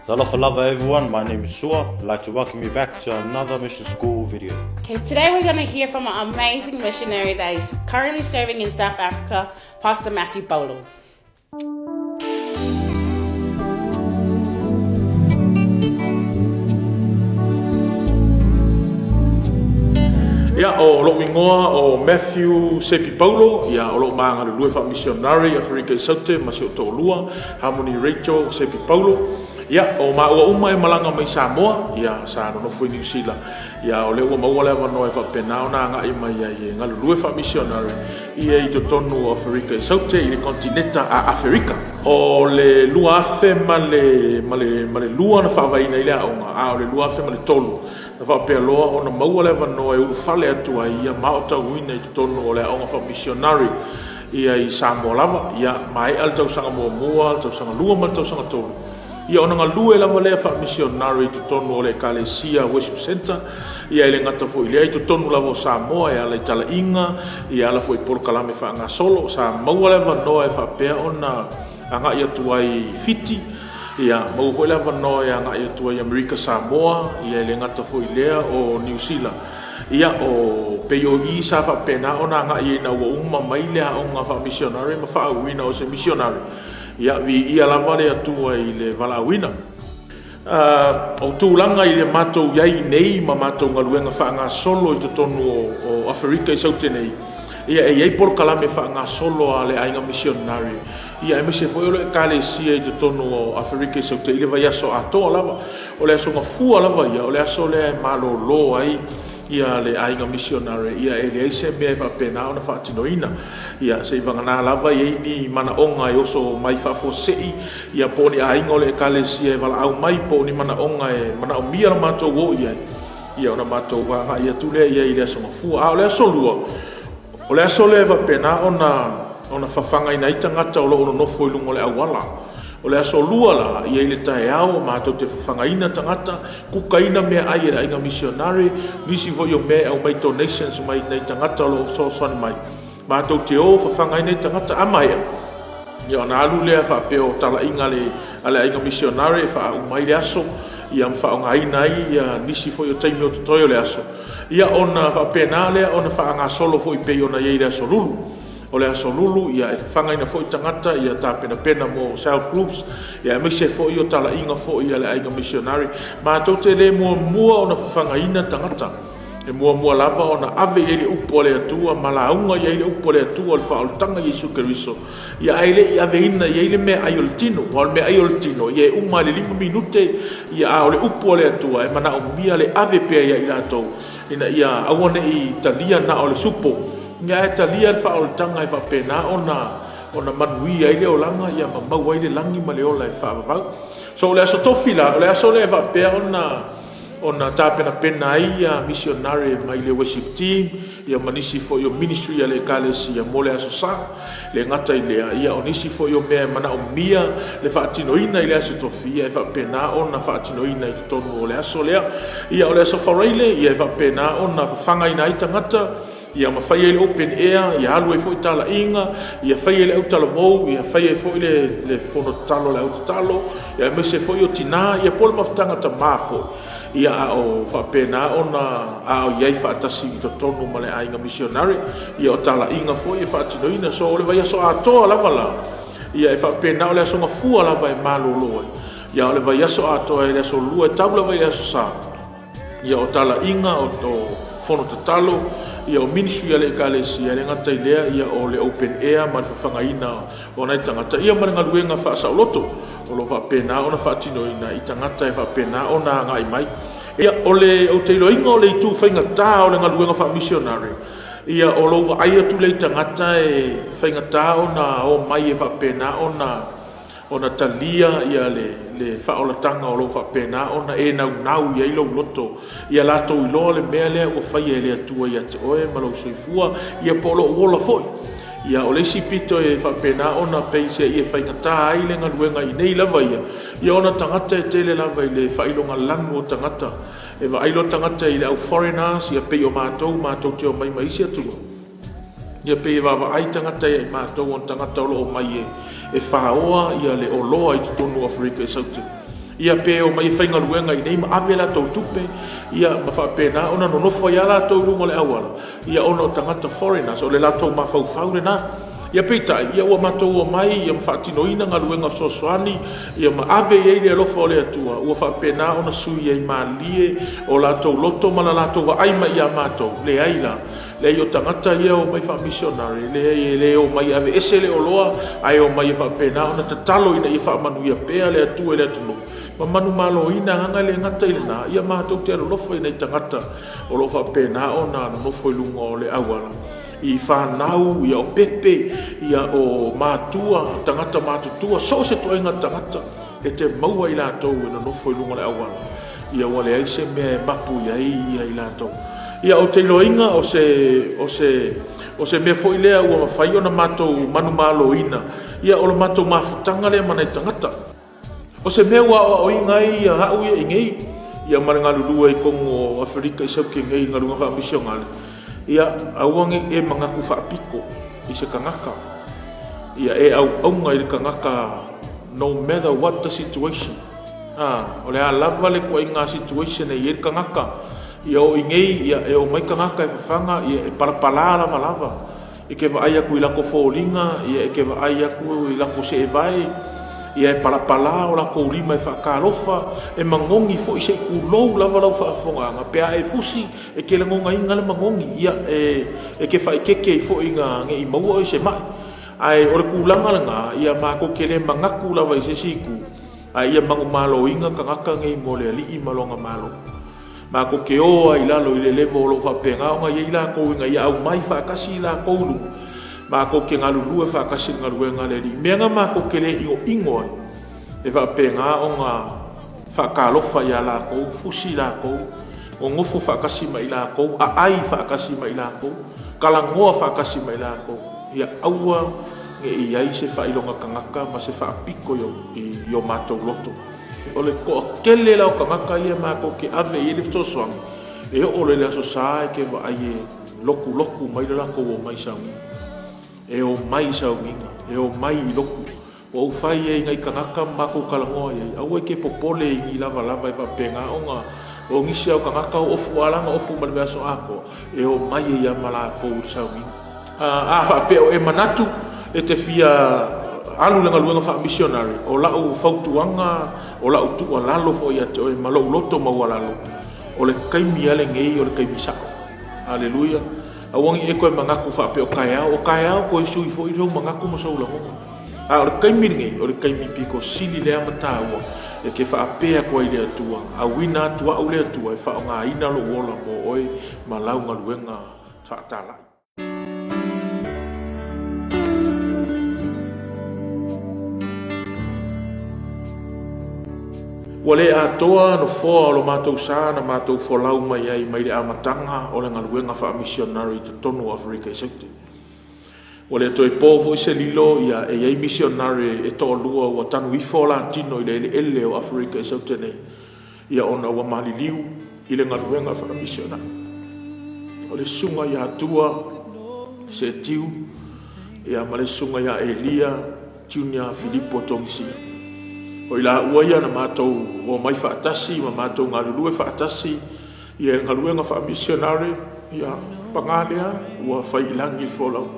Talofa lava everyone, my name is Sua. I'd like to welcome you back to another mission school video. Okay, today we're going to hear from an amazing missionary that is currently serving in South Africa, Pastor Matthew Bolo. Ia o lo ingoa o Matthew Sepi Paulo, ia o lo maanga le lue fa missionary Afrika i Saute, masi o tōlua, Harmony Rachel Sepi Paulo. Ia o maua uma e malanga mai Samoa, ia sa no foi New Zealand. Ia o le ua maua lewa no e fa penao na nga ima ia i ngalu lue fa missionary. Ia i to tonu o Afrika i Saute, i le kontinenta a Afrika. O le lua afe ma le lua na fa vaina i le aonga, a o le lua afe ma le tolu. Na whapea loa o na maua lewa no e urufale atua ia maota uina i tonu o le aonga fa missionary ia i Samoa lava, ia mai al tau sanga mua, al tau sanga lua ma tau sanga tolu. Ia ona ngā lue lava lea wha missionary tu tonu o le Kalesia Worship Center. Ia ele ngata fo ilea i tu tonu lava o Samoa, ia la i tala inga, ia ala fo i polo kalame wha ngā solo. Sa maua leva no e wha pea ona anga ia tuai fiti. Ia mau fo leva no e anga ia tuai Amerika Samoa, ia ele ngata fo ilea o New Zealand. Ia o peo i sa wha pena ona anga ia na ua uma mailea o ngā wha missionary, ma wha auina o se missionary. Ia vi ia lava le atua i le valauina. O tūlanga i le mātou iai nei ma mātou ngaluenga wha ngā solo i tonu o Afrika i Saute nei. Ia e iai por kalame wha ngā solo a le ainga missionary. Ia e mese foi ole Kalesia i tonu o Afrika i Saute i le vai aso atoa lava. O le aso ngafua lava ia, o le aso le malo lo ai. Ia le ainga missionary, ia e le aise mea e whapena o na whaatinoina. Ia se i wangana lava i ni mana onga e oso mai whafosei. Ia pōni a ingo le Kalesia e wala au mai pōni mana onga e mana o mia na mātou o ia. Ia o na mātou wanga ia tule ia i le aso ngafua. A o le aso lua. O le aso le whapena o na whawhanga ina itangata o lo ono nofo i lungo le awala. O le aso lua la, ia i le tae au, mātou te whawhangaina tangata, kukaina mea ai e la inga missionary, nisi vo i o mea au mai donations mai nei tangata o lo ofsosani mai. Mātou te o whawhangaina i tangata amaia. Ia na alu lea whapeo tala inga le inga missionary, wha au mai le aso, ia mwhaongaina ai, ia nisi vo i o taimi o tutoi o le aso. Ia ona whapena lea, ona whaanga solo vo i pei ona iei le aso lulu. O le aso lulu, ia e whangaina fo i tangata, ia tā pena mo cell groups, ia e mese fo i o tala inga fo i ale ainga missionary. Mātou te le mua o na whangaina tangata. E mua lava o na ave i le upo le atua, malaunga i le upo le atua, le whaoltanga Jesu Keriso. Ia eile i ave ina, i eile mea ai o le tino, o le mea ai o le tino, ia e uma le 5 minute, ia a o le upo le atua, e mana o mia le ave pea ia i latou. Ina ia awane i talia na o le supo. Nga e talia le whaoltanga e whapena ona manui ai le o langa ia mamau ai le langi ma le ola e whaavavau. So le aso tofi la, le aso le whapea ona tāpena pena ai a missionary mai le worship team, ia manisi fo i o ministry a le Kalesia mo le aso sa, le ngata i lea, ia o nisi fo i o mea mana o mia le whaatinoina i le aso tofi, ia e whapena ona whaatinoina i tonu o le aso lea, ia o le aso whareile, ia e whapena ona whangaina i tangata, ia ma fai ele open air, ia alu e fo i tala inga, ia fai ele au tala vou, ia fai e fo i le fono talo, le auto talo, ia mese fo i o tina, ia pole mawhtanga ta mafo, ia a o whapena ona a o iei whaatasi i to tonu ma le ainga missionary, ia o tala inga fo i e whaatinoina, so o le vai aso atoa lava la, ia e whapena o le aso ngafua lava e malolo, ia o le vai aso atoa e le aso lua e tabla vai aso sa, ia o tala inga o to fono talo, ia o ministry ale Kalesia le ngata i lea ia o le open air ma le whangaina o nei tangata ia ma le ngaluenga whaasa o loto o lo whapena o na whaatinoina i tangata e whapena o na ngai mai ia o le o te iloinga o le itu whaingata o le ngaluenga wha missionary ia o lo wa aia tu le tangata e whaingata o na o mai e whapena o na talia ia le whaolatanga o lo whapena o na e nau ia ilo loto ia lato i loa le mea lea ua whai e lea tua ia te oe malo soifua ia polo uola foi ia o le sipito e whapena o na peise ia whaingata ai le ngaluenga i nei lava ia o na tangata e tele lava i le whailonga langu o tangata e wa ailo tangata i le au foreigners ia pei o mātou te o mai maisi atua ia pei wawa ai tangata i mātou o tangata o lo mai e whaoa ia le oloa i tonu Afrika i Saute. ia pe o mai whainga luenga i nei ma ave la tau tupe ia ma whapena ona no nofo ia la tau runga le awala ia ona o tangata foreigners o le la tau ma whau na ia peita ia ua matou o mai ia mawhaatinoina ngā luenga sosoani ia ma ave iei le alofa o le atua ua whapena ona sui ei malie o la tau loto ma la tau wa aima ia matou le aila le o tangata ia o mai wha-missionary le o mai ave ese le oloa ai o mai whapena ona tatalo ina ia whaamanu ia pea le atua le atunu ma manu malo ina hanga le ngata ilana ia matou te alolofa ina i tangata o lo whapena ona nofo ilunga o le awala i whanau ia o pepe ia o mātua tangata mātutua so se toenga tangata e te maua i lātou ina nofo ilunga le awala ia wale aise mea mapu ia i lātou ia o te loinga o se mea fo ilea ua mawhai ona mātou manu mālo ina ia o lo mātou mafutanga lea mana i tangata o se mea ua o ingai ia hau ia ingei ia mana ngā lulua i Kongo Afrika i sauke ngei ngā lunga wha misio ngale ia auangi e mangaku whaapiko i se kangaka ia e aunga i le kangaka no matter what the situation o le a lava le kua i ngā situation e i le kangaka ia o ingei ia e o mai kangaka e whawhanga ia e parapala lava lava i ke wa ai aku i lako fōringa ia e ke wa ai aku i lako se e vai ia e parapala o lako urima e whakarofa e mangongi fo i se kulou lava lau whaafonganga pea e fusi e ke langonga inga le mangongi ia e ke whaikeke i fo i ngā nge i maua o i se mai ai o le kulanga langa ia mako ke le mangaku lava i se siku ai ia mangu malo inga kangaka nge i mo le ali i malonga malo mako ke oa i lalo i le levo o lo whapenga o nga i la kou inga ia au mai whakasi la koulu mako ke ngā lulu e whakasi ngā luenga le li meanga mako ke le ingo ingo ai e whapenga o ngā whakalofa ia la kou fusi la kou o ngofo whakasi mai la kou a ai whakasi mai la kou kalangoa whakasi mai la kou ia aua nge i ai se whailonga kangaka ma se whaapiko yo mātou loto o le ko kele lau kangaka ia mako ke ave i lifto soang e o le la so sae ke wa ai loku mai la ko o mai saungi e o mai saungi e o mai loku o fai e ngai kangaka mako kalangoa ia au e ke popole i lava lava e va penga o nga o ngisi au kangaka o fu alanga o fu malbe so ako e o mai ia mala ko saungi a fa pe o e manatu e te fia alu lenga luenga fa missionary o la o fautuanga o la o tu lalo fo ia te o malo loto ma lalo o le kaimi ale ngei o le kaimi sa haleluya awangi e ko mangaku fa pe o kaya ko isu i fo i mangaku mo so lo a o le kaimi ngei o le kaimi piko sili le amata o e ke fa pe ko i le tua a wina tua o le tua e fa nga ina lo wola mo oi malau nga luenga fa tala wale atoa no foa o lo mātou sā na mātou folau mai ai mai le amatanga o le ngaluenga wha missionary to tonu Afrika i saute. Wale ato e pōfo i se lilo ia e ai missionary e toa lua ua tanu i fola tino i le ele o Afrika i saute nei. Ia ona ua maliliu i le ngaluenga wha missionary. O le sunga ia atua se tiu ia ma le sunga ia Elia Junior Filippo Tongisia. O ila uaia na mātou o mai whaatasi, ma mātou ngā lulue whaatasi, ia ngā luenga wha missionary, ia pangalea, ua whai ilangi i wholau.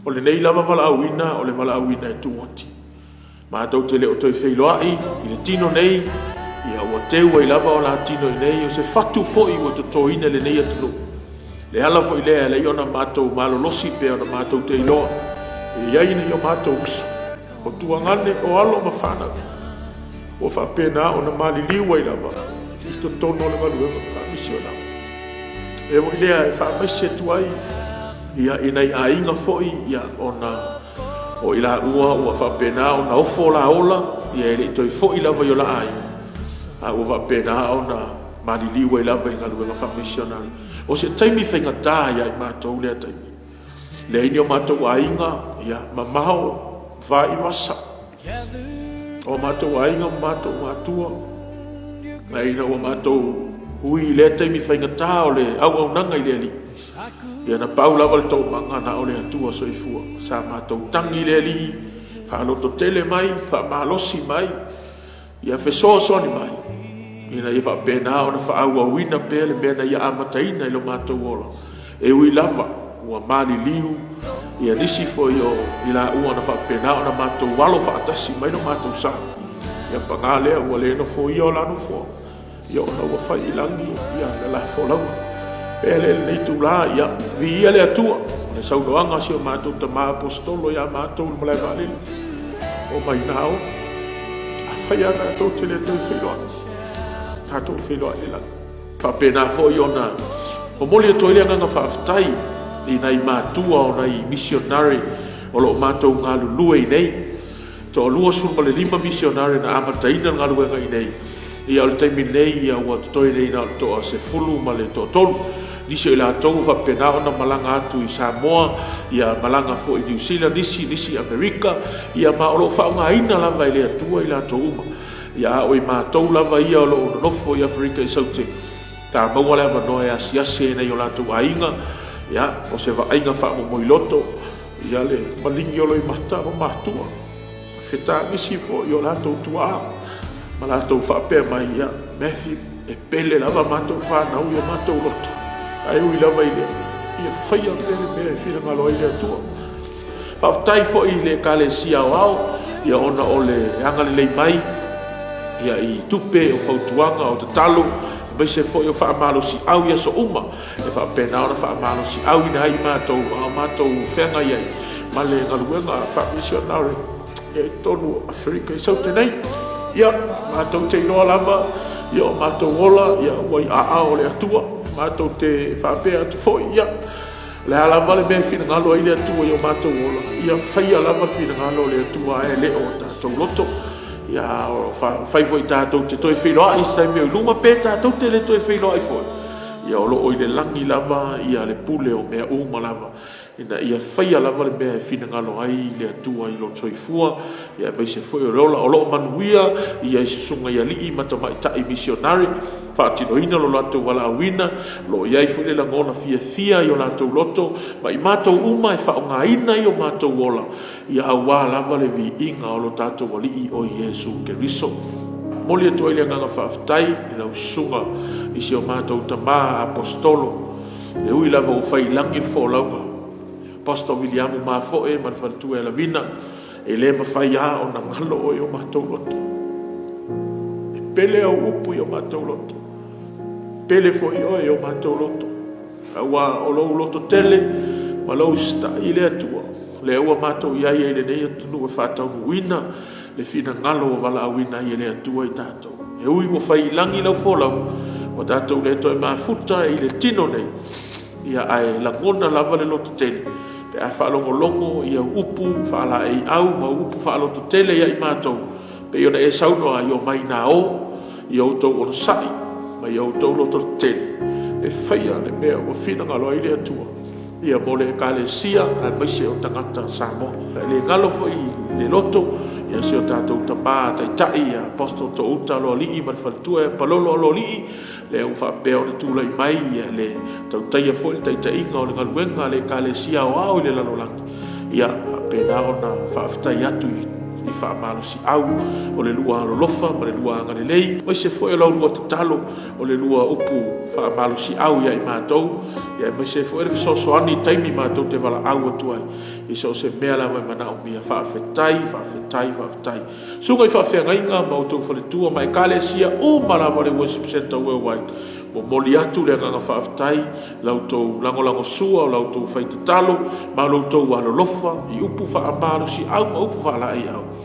O le nei lava wala awina, o le wala awina e tuoti. Mātou te leo toi whailoai, i le tino nei, ia ua teua i lava o la tino i nei, o se whatu foi ua totoina le nei atunu. Le hala foi lea, le iona mātou malolosi pe ona mātou te iloa, e iaina i o mātou usu. O tuangane o alo ma whana o whapena o na mali liwa i lava i to tono le maluenga whamisiona e o ilea e whamese tuai ia inai a inga foi ia o ila ua whapena o na ofo la ola ia ele toi foi lava i o la ai a o whapena o na mali liwa i lava i maluenga whamisiona o se taimi whainga tā ia i mātou lea taimi le ini o mātou a inga ia mamao vai masa o matou ainga matou matua na ina o matou hui le taimi whainga tā o le au nanga i le ali ia na pau lava le tau manga na o le atua soifua sa matou tangi le ali whaaloto tele mai wha malosi mai ia fesoasoani mai ina ia faapena ona faauauina pea le mea na ia amataina i lo matou ola e ui lava ua maliliu ia nisi foi i laʻua ona faapena ona matou alo faatasi mai lo matou sa ia paga lea ua lē nofo ia o la nofoa ia ona ua failagi ia le lafolaua pea le lenei tulā ia viia le atua le saunoaga si o matou tamā apostolo ia matou le malae vaalili o mainao afai ana tatou te le tau feiloaʻi tatou feiloaʻi le lagi faapena foʻi ona o moli atoe le agaga faafetai inai matua o nai misionari o loo matou galulue i nei toʻalua sulu ma le 5 misionari na amataina le galuega i nei ia o le taimi nei ia ua totoe nei na o le toʻa sefulu ma le toʻatolu nisi o i latou faapena ona malaga atu i Samoa ia malaga foʻi New Zealand nisi Amerika ia ma o loo faaugaina lava i le atua i latou uma ia a o i matou lava ia o loo nonofo i Afrika i Sautegi tamaua le amanoa e asiasi nei o latou aiga ia o se vaaiga faamomoiloto ia le maligi o lo i mata o matua fetagisi foʻi o latou tuaā ma latou faapea mai ia Matthew e pele lava matou fanau ia matou loto ae ui lava i lea ia faia tele mea e finagaloa i le atua faafetai foʻi i le ekalesia aoao ia ona o le agalelei mai ia i tupe o fautuaga o tatalo mai se foʻi o faamalosiʻau ia so uma e faapena ona faamalosiʻau ina ai matou feaga i ai ma le galuega faamisionari ia i tonu Afrika i sautenei ia matou te iloa lava ia o matou ola ia ua i aʻao o le atua matou te faapea atu foʻi ia le a lava le mea finagalo ai le atua i o matou ola ia faia lava finagalo o le atua e lē o tatou loto ia o fai foi tatou te toe feiloaʻi se taimi o i luma pe tatou te le toe feiloaʻi foi ia o loo i le lagi lava ia le pule o mea uma lava ina ia faia lava le mea e finagalo ai le atua i lo soifua ia mai se foi o loo manuia ia i susuga ia lii ma tamaʻitaʻi misionari faatinoina lo latou valaauina loo iai foi le lagona fiafia i o latou loto ma i matou uma e faaaogāina i o matou ola ia auā lava le viiga o lo tatou alii o Iesu Keriso moli atu ai le agaga faafetai i lau susuga i se o matou tamā apostolo e ui lava ua failagi le folauga apostol Viliamu mafoe ma le faletua e lavina e lē mafai a ona galo o i o matou loto e pele au upu i o matou loto pele foʻi oe i o matou loto auā o lou loto tele ma lou staʻi i le atua le ua matou iai ai lenei atunu e faataunuina le finagalo o valaauina ai e le atua i tatou e ui ua failagi lau folau ua tatou le toe mafuta i le tino nei ia ae lagona lava le loto tele pe a faalogologo ia upu faalaeiʻau ma upu faaloto tele ia i matou pe ona e saunoa i o mainao i outou ono saʻi ma i outou loto tele e faia le mea ua finagalo ai le atua ia mo le ekalesia ae maise o tagata Samoa le galo foʻi le loto ia se o tatou tamā taitaʻi ia apostol touta aloalii ma le faletua e palolo aloalii le au faapea o le tulai mai ia le tautaia foʻi le taitaʻiga o le galuega a le ekalesia aoao i le lalolagi ia pena ona faafetai atu i faamalosiʻau o le lua alolofa ma le lua agalelei mai se foʻi o lau lua tatalo o le lua upu faamalosiʻau ia i matou ia mai se foʻi le fesoasoani taimi matou te valaau atu ai i so se mea lava e manaʻomia faafetai suga i faafeagaiga ma outou faletua ma ekalesia uma lava le worship center worldwide mo moli atu le agaga faafetai lautou lagolagosua o lautou faitatalo ma lautou alolofa i upu faamalosiʻau ma upu faalaʻiʻau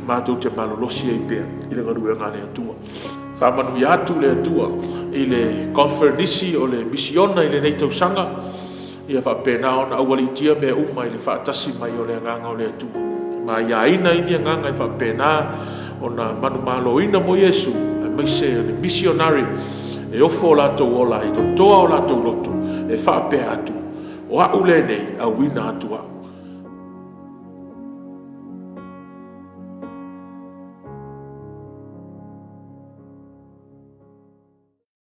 matou te malolosi ai pea i le galuega le atua faamanuia atu le atua i le konferenisi o le misiona i lenei tausaga ia faapena ona aualitia mea uma i le faatasi mai o le agaga o le atua ma iaina ini agaga i faapena ona manumaloina mo Iesu e maise o le misionari e ofo o latou ola i totoa o latou loto e faapea atu o aʻu lenei auina atu aʻu